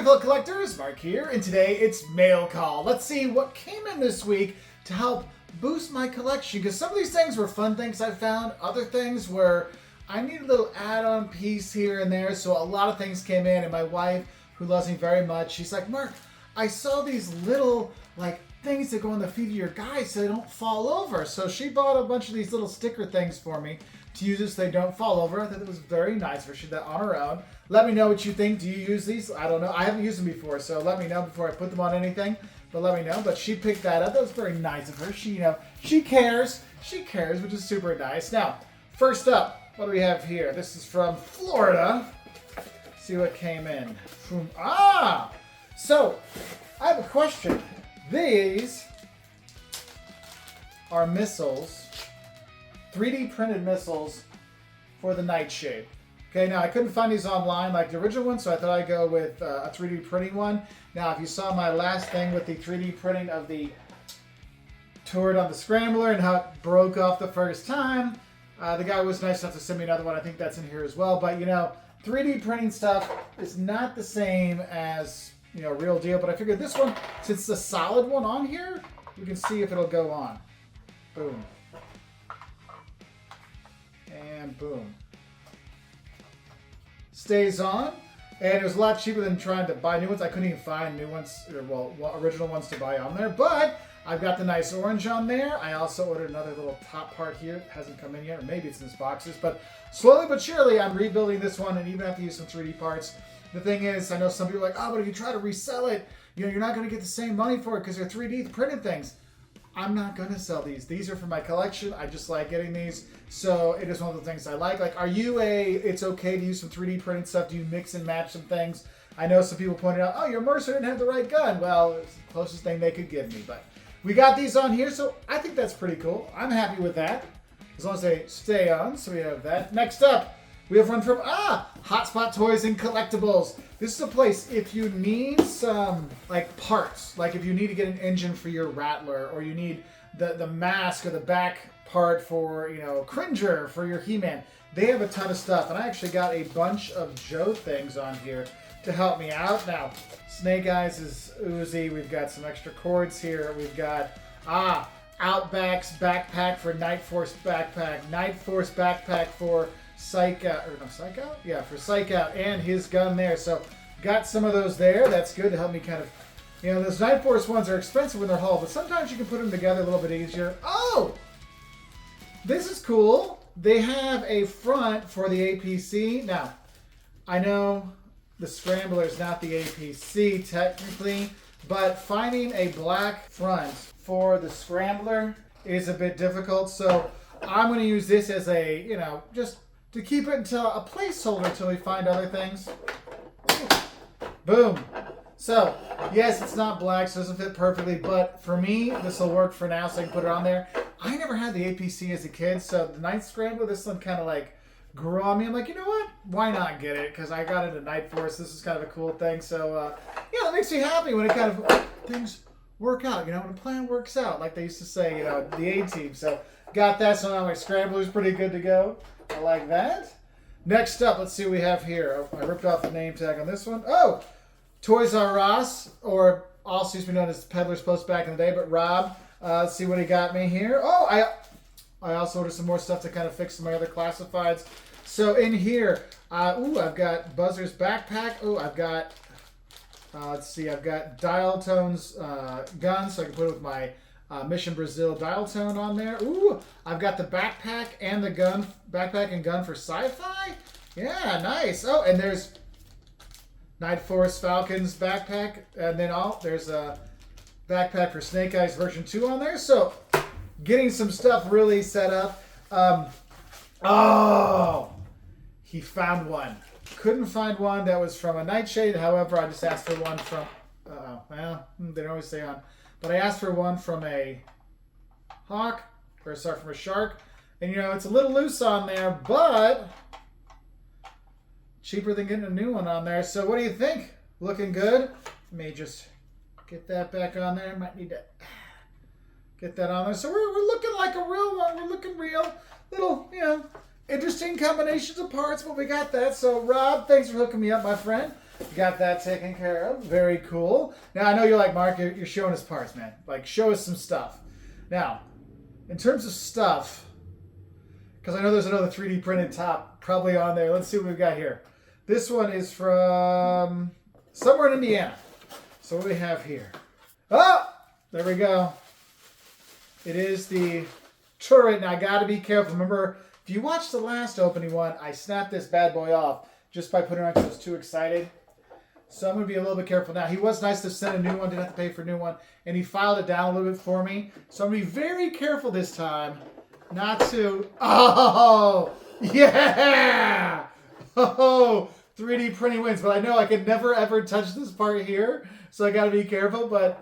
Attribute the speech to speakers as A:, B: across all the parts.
A: fellow collectors, Mark here, and today it's mail call. Let's see what came in this week to help boost my collection, because some of these things were fun things I found, other things were I need a little add-on piece here and there, so a lot of things came in, and my wife, who loves me very much, she's like, Mark, I saw these little, things that go on the feet of your guys so they don't fall over. So she bought a bunch of these little sticker things for me to use it so they don't fall over. I thought it was very nice for her. She did that on her own. Let me know what you think. Do you use these? I don't know. I haven't used them before, so let me know before I put them on anything. But let me know. But she picked that up. That was very nice of her. She, she cares. She cares, which is super nice. Now, first up, what do we have here? This is from Florida. Let's see what came in. So I have a question. These are missiles, 3D printed missiles for the Nightshade. Okay, now I couldn't find these online like the original one, so I thought I'd go with a 3D printing one. Now, if you saw my last thing with the 3D printing of the turret on the Scrambler and how it broke off the first time, the guy was nice enough to send me another one. I think that's in here as well. But, 3D printing stuff is not the same as real deal, but I figured this one, since it's a solid one on here, we can see if it'll go on. Boom. And boom. Stays on, and it was a lot cheaper than trying to buy new ones. I couldn't even find new ones, original ones to buy on there, but I've got the nice orange on there. I also ordered another little top part here. It hasn't come in yet, or maybe it's in this boxes, but slowly but surely, I'm rebuilding this one, and even have to use some 3D parts. The thing is, I know some people are like, oh, but if you try to resell it, you're not going to get the same money for it because they're 3D printed things. I'm not going to sell these. These are for my collection. I just like getting these. So it is one of the things I like. Are you it's okay to use some 3D printed stuff? Do you mix and match some things? I know some people pointed out, oh, your Mercer didn't have the right gun. Well, it's the closest thing they could give me. But we got these on here, so I think that's pretty cool. I'm happy with that, as long as they stay on. So we have that. Next up, we have one from Hotspot Toys and Collectibles. This is a place if you need some parts, like if you need to get an engine for your Rattler, or you need the mask or the back part for Cringer for your He-Man. They have a ton of stuff, and I actually got a bunch of Joe things on here to help me out. Now, Snake Eyes is Uzi. We've got some extra cords here. We've got Outback's backpack for Night Force backpack, Night Force backpack for Psych Out, Yeah, for Psych Out, and his gun there. So got some of those there. That's good to help me kind of, those Night Force ones are expensive when they're hauled, but sometimes you can put them together a little bit easier. Oh, this is cool. They have a front for the APC. Now, I know the Scrambler is not the APC technically, but finding a black front for the Scrambler is a bit difficult. So I'm going to use this as a, just to keep it until a placeholder until we find other things. Boom. So, yes, it's not black, so it doesn't fit perfectly, but for me, this will work for now, so I can put it on there. I never had the APC as a kid, so the Night Scrambler, this one kind of grew on me. I'm like, you know what? Why not get it? Because I got into Night Force. This is kind of a cool thing. So, it makes me happy when it kind of, things work out, when a plan works out, like they used to say, the A-Team. So, got that, so now my Scrambler's pretty good to go. I like that. Next up, let's see what we have here. I ripped off the name tag on this one. Oh, Toys R Us, or also used to be known as Peddler's Post back in the day, but Rob, let's see what he got me here. Oh, I also ordered some more stuff to kind of fix some of my other classifieds. So in here, I've got Buzzer's backpack. Oh, I've got, let's see, I've got Dial Tone's gun, so I can put it with my Mission Brazil dial tone on there. Ooh, I've got the backpack and the gun, backpack and gun for sci-fi. Yeah, nice. Oh, and there's Night Force Falcon's backpack, and then there's a backpack for Snake Eyes version 2 on there. So, getting some stuff really set up. Oh, he found one. Couldn't find one that was from a Nightshade. However, I just asked for one from. They don't always say on. But I asked for one from a hawk, from a shark. And, it's a little loose on there, but cheaper than getting a new one on there. So what do you think? Looking good? Let me just get that back on there. Might need to get that on there. So we're looking like a real one. We're looking real. Little, interesting combinations of parts, but we got that. So, Rob, thanks for hooking me up, my friend. Got that taken care of. Very cool. Now, I know you're like, Mark, you're showing us parts, man. Like, show us some stuff. Now, in terms of stuff, because I know there's another 3D printed top probably on there. Let's see what we've got here. This one is from somewhere in Indiana. So what do we have here? Oh, there we go. It is the turret. Now, I got to be careful. Remember, if you watched the last opening one, I snapped this bad boy off just by putting it on because I was too excited. So I'm going to be a little bit careful now. He was nice to send a new one, didn't have to pay for a new one, and he filed it down a little bit for me. So I'm going to be very careful this time not to... Oh, yeah! Oh, 3D printing wins. But I know I could never, ever touch this part here, so I got to be careful. But,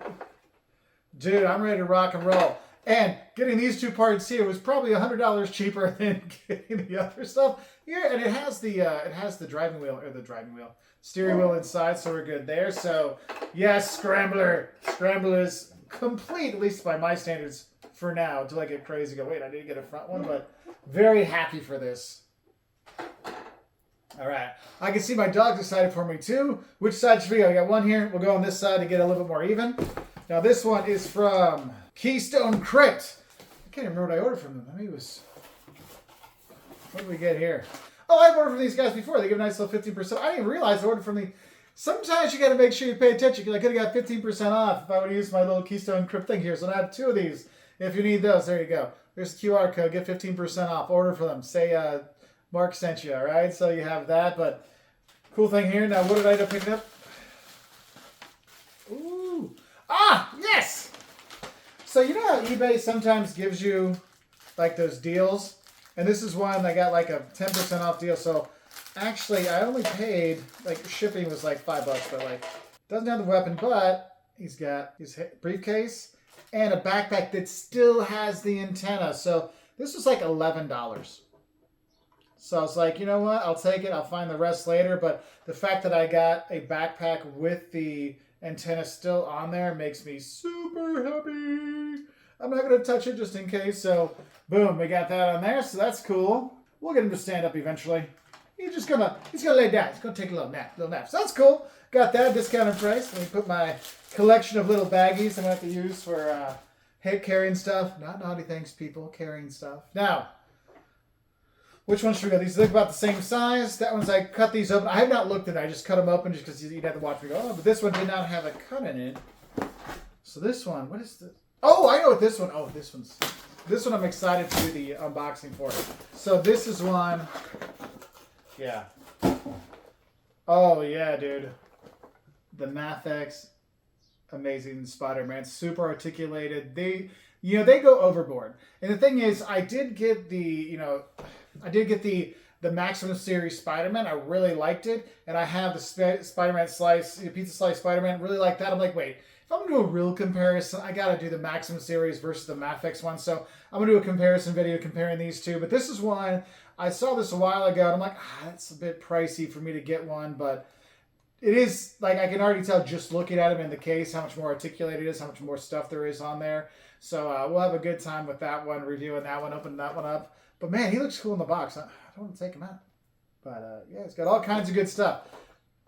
A: dude, I'm ready to rock and roll. And getting these two parts here was probably $100 cheaper than getting the other stuff. Yeah, and it has the driving wheel, or the driving wheel, steering wheel inside, so we're good there. So, yes, Scrambler. Scrambler is complete, at least by my standards, for now, until I get crazy. Go, wait, I didn't get a front one, but very happy for this. All right. I can see my dog decided for me, too. Which side should we go? I got one here. We'll go on this side to get a little bit more even. Now, this one is from Keystone Crate. I can't even remember what I ordered from them. I mean, it was... What did we get here? Oh, I've ordered from these guys before. They give a nice little 15%. I didn't even realize I ordered from the... Sometimes you got to make sure you pay attention, because I could have got 15% off if I would have used my little Keystone Crate thing here. So I have two of these. If you need those, there you go. There's the QR code. Get 15% off. Order for them. Say Mark sent you, all right? So you have that. But cool thing here. Now, what did I end up picking up? Ooh. Ah, yes! So you know how eBay sometimes gives you like those deals? And this is one I got like a 10% off deal. So actually I only paid, like shipping was like $5, but like doesn't have the weapon, but he's got his briefcase and a backpack that still has the antenna. So this was like $11. So I was like, you know what? I'll take it. I'll find the rest later. But the fact that I got a backpack with the antenna still on there makes me super happy. I'm not going to touch it just in case. So, boom, we got that on there. So that's cool. We'll get him to stand up eventually. He's going to lay down. He's going to take a little nap. So that's cool. Got that discounted price. Let me put my collection of little baggies I'm going to have to use for carrying stuff. Not naughty things, people. Carrying stuff. Now, which one should we go? These look about the same size. That one's, I cut these open. I have not looked at it. I just cut them open just because you'd have to watch me go, oh, but this one did not have a cut in it. So this one, what is this? Oh, I know what this one, this one I'm excited to do the unboxing for. So this is one, yeah. Oh yeah, dude. The MafX Amazing Spider-Man, super articulated. They go overboard. And the thing is, I did get the Maximum Series Spider-Man. I really liked it. And I have the Spider-Man Slice, Pizza Slice Spider-Man. Really like that. I'm like, wait, if I'm going to do a real comparison, I got to do the Maximum Series versus the MafX one. So I'm going to do a comparison video comparing these two. But this is one, I saw this a while ago. And I'm like, that's a bit pricey for me to get one. But it is, like, I can already tell just looking at him in the case how much more articulated it is, how much more stuff there is on there. So we'll have a good time with that one, reviewing that one, opening that one up. But man, he looks cool in the box. I don't want to take him out. But yeah, it's got all kinds of good stuff.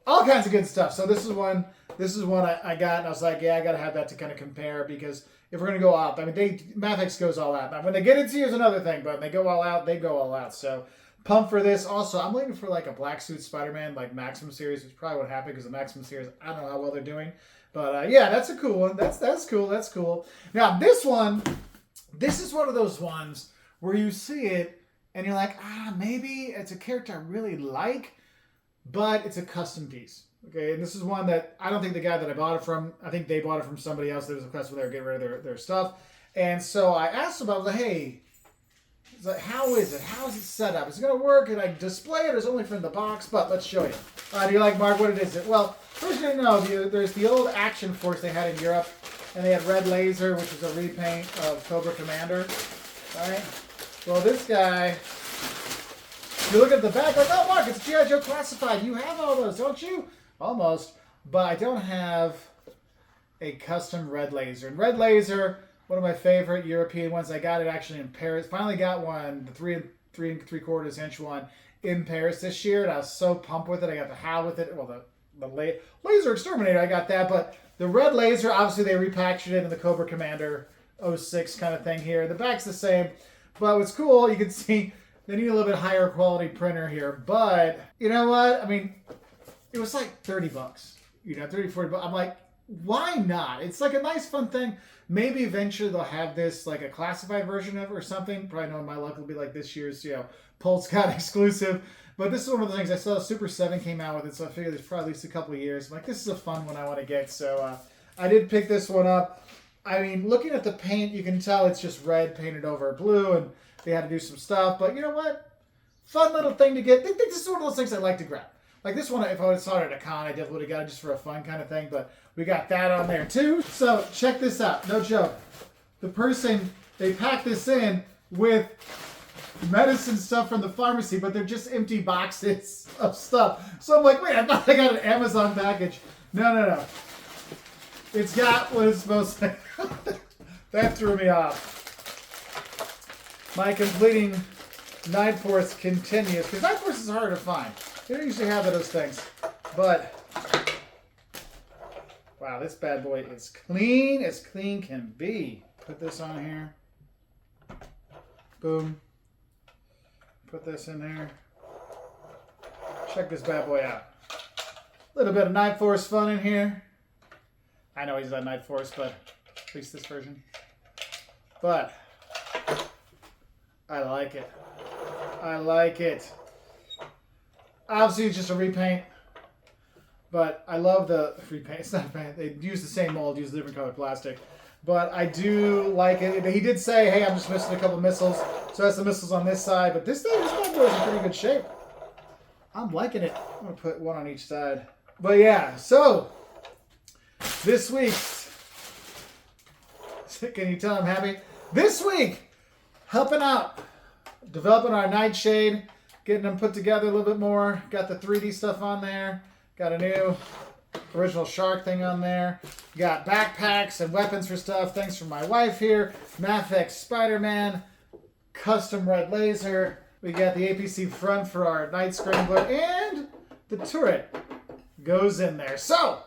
A: All kinds of good stuff. So this is one I got, and I was like, yeah, I got to have that to kind of compare, because if we're going to go out, I mean, MafX goes all out. Now, when they get into you is another thing, but when they go all out, they go all out. So pumped for this. Also, I'm waiting for like a Black Suit Spider-Man, like Maximum Series, which probably won't happen because the Maximum Series, I don't know how well they're doing. But yeah, that's a cool one. That's cool. That's cool. Now, this is one of those ones where you see it and you're like, maybe it's a character I really like, but it's a custom piece. Okay, and this is one that I don't think the guy that I bought it from, I think they bought it from somebody else that was a customer there, get rid of their stuff. And so I asked him, I was like, hey, how is it? How is it set up? Is it going to work? Can I display it, or is it only from the box? But let's show you. Do you like, Mark, what it is? Well, first you know, there's the old Action Force they had in Europe, and they had Red Laser, which was a repaint of Cobra Commander. All right? Well, this guy, you look at the back, like, oh, Mark, it's G.I. Joe Classified. You have all those, don't you? Almost. But I don't have a custom Red Laser. And Red Laser, one of my favorite European ones. I got it actually in Paris. Finally got one, the 3 3/4 inch one in Paris this year, and I was so pumped with it. I got the HAL with it, well, the laser exterminator. I got that, but the red laser, obviously they repackaged it in the Cobra Commander 06 kind of thing here. The back's the same, but what's cool, you can see they need a little bit higher quality printer here. But you know what? I mean, it was like 30 bucks, 30, 40 bucks. I'm like, why not? It's like a nice, fun thing. Maybe eventually they'll have this like a classified version of it or something. Probably knowing my luck will be like this year's, PulseCon exclusive. But this is one of the things I saw. Super 7 came out with it, so I figured there's probably at least a couple of years. I'm like, this is a fun one I want to get. So I did pick this one up. I mean, looking at the paint, you can tell it's just red painted over blue, and they had to do some stuff. But you know what? Fun little thing to get. I think this is one of those things I like to grab. Like this one, if I would have saw it at a con, I definitely would have got it just for a fun kind of thing. But we got that on there too. So check this out. No joke. The person, they packed this in with medicine stuff from the pharmacy, but they're just empty boxes of stuff. So I'm like, wait, I thought I got an Amazon package. No. It's got what it's supposed to. That threw me off. My completing Night Force continues, because Night Force is hard to find. They don't usually have those things. But, wow, this bad boy is clean as clean can be. Put this on here. Boom. Put this in there. Check this bad boy out. A little bit of Night Force fun in here. I know he's on Night Force, but at least this version. But I like it. I like it. Obviously, it's just a repaint. But I love the repaint. It's not a paint. They use the same mold, use a different color plastic. But I do like it. He did say, hey, I'm just missing a couple missiles. So that's the missiles on this side. But this bad boy is in pretty good shape. I'm liking it. I'm going to put one on each side. But yeah, so this week's, can you tell I'm happy? This week, helping out, developing our Nightshade, getting them put together a little bit more. Got the 3D stuff on there. Got a new original shark thing on there. Got backpacks and weapons for stuff. Thanks from my wife here. MafX Spider-Man, custom red laser. We got the APC front for our Night Scrambler, and the turret goes in there. So,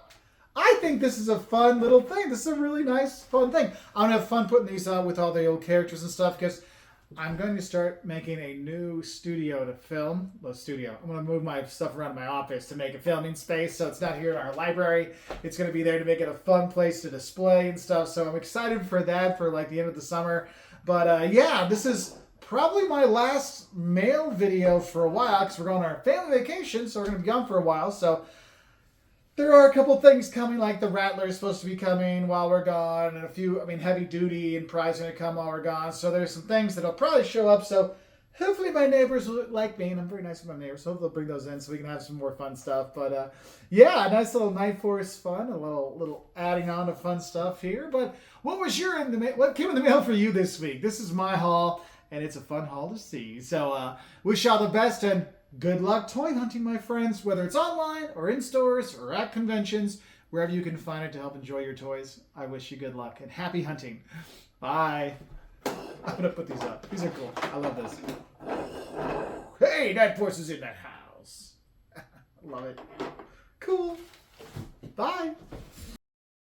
A: I think this is a fun little thing. This is a really nice, fun thing. I'm going to have fun putting these out with all the old characters and stuff, because I'm going to start making a new studio to film. Well, studio. I'm going to move my stuff around my office to make a filming space, so it's not here in our library. It's going to be there to make it a fun place to display and stuff, so I'm excited for that for like the end of the summer. But yeah, this is probably my last mail video for a while, because we're going on our family vacation, so we're going to be gone for a while. So there are a couple things coming, like the Rattler is supposed to be coming while we're gone, and a few, Heavy Duty and Prize are going to come while we're gone. So there's some things that'll probably show up. So hopefully my neighbors will like me, and I'm very nice with my neighbors. So hopefully they'll bring those in so we can have some more fun stuff. But yeah, a nice little Night Force fun, a little adding on to fun stuff here. But what came in the mail for you this week? This is my haul, and it's a fun haul to see. So wish y'all the best, and good luck toy hunting, my friends, whether it's online or in stores or at conventions, wherever you can find it to help enjoy your toys. I wish you good luck and happy hunting. Bye. I'm going to put these up. These are cool. I love this. Hey, Night Force is in that house. Love it. Cool. Bye.